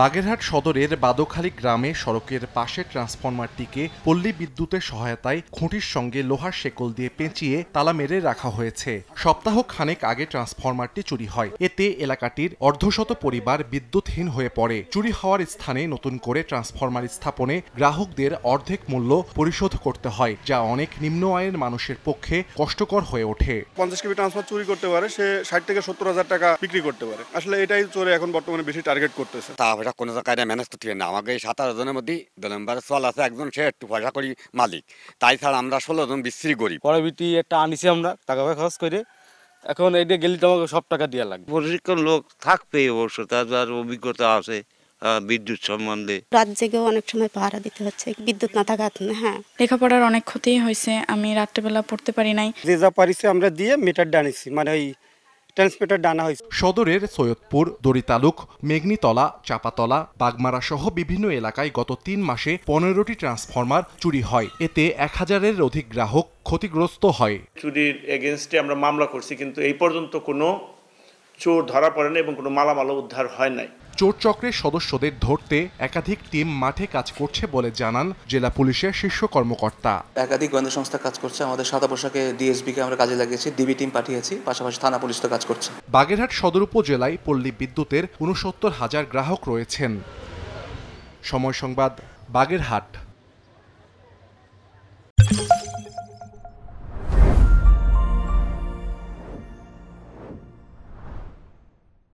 বাগেরহাট সদরের বাদোখালী গ্রামে সড়কের পাশে ট্রান্সফরমারটিকে পল্লী বিদ্যুতের সহায়তায় খুঁটির সঙ্গে লোহার শেকল দিয়ে পেঁচিয়ে তালা মেরে রাখা হয়েছে। সপ্তাহ খানেক আগে ট্রান্সফরমারটি চুরি হয়। এতে এলাকাটির অর্ধশত পরিবার বিদ্যুৎহীন হয়ে পড়ে। চুরি হওয়ার স্থানে নতুন করে ট্রান্সফরমার স্থাপনে গ্রাহকদের অর্ধেক মূল্য পরিশোধ করতে হয়, যা অনেক নিম্ন আয়ের মানুষের পক্ষে কষ্টকর হয়ে ওঠে। 50 কেবি ট্রান্সফার চুরি করতে পারে, সে 60 থেকে 70,000 টাকা বিক্রি করতে পারে। আসলে এটাই চোরে এখন বর্তমানে বেশি টার্গেট করতেছে। এটা কোনো জায়গায় ম্যানেজ করতে না, আমাকে এই 17 জনের মধ্যে 2 নম্বরে চল আছে, একজন সে একটু পয়সা করি মালিক, তাই ছাড়া আমরা 16 জন বিশ্রী গরিব। পরবর্তী একটা আনিছি আমরা টাকা খরচ করে, এখন এইটা গেলে তো আমাকে সব টাকা দেওয়া লাগবে। প্রশিক্ষণ লোক থাকবে অবশ্য, তার অভিজ্ঞতা আছে বিদ্যুৎ সম্বন্ধে। রাত জেগেও অনেক সময় পাহারা দিতে হচ্ছে বিদ্যুৎ না থাকাতে। হ্যাঁ, লেখাপড়ার অনেক ক্ষতি হয়েছে, আমি রাত্রেবেলা পড়তে পারি নাই। যে যা পারিছে আমরা দিয়ে মিটার ডানিছি, মানে ওই ট্রান্সমিটার ডানা হয়েছে। সদরের সৈয়দপুর, দড়িতালুক, মেঘনীতলা, চাপাতলা, বাগমারা সহ বিভিন্ন এলাকায় গত 3 মাসে 15টি ট্রান্সফরমার চুরি হয়। এতে 1000-এর অধিক গ্রাহক ক্ষতিগ্রস্ত হয়। চুরির এগেনস্টে আমরা মামলা করছি, কিন্তু এই পর্যন্ত কোনো চোর ধরা পড়ে না এবং কোনো মালামাল উদ্ধার হয় নাই। চোর চক্রের সদস্যদের ধরতে একাধিক টিম মাঠে কাজ করছে বলে জানান জেলা পুলিশের শীর্ষ কর্মকর্তা। একাধিক গোয়েন্দা সংস্থা কাজ করছে, আমাদের সাদা পোশাকে ডিএসবিকে আমরা কাজে লাগিয়েছি, ডিবি টিম পাঠিয়েছি, পাশাপাশি থানা পুলিশ তো কাজ করছে। বাগেরহাট সদর উপজেলায় পল্লী বিদ্যুতের 69,000 গ্রাহক রয়েছেন। সময় সংবাদ, বাগেরহাট।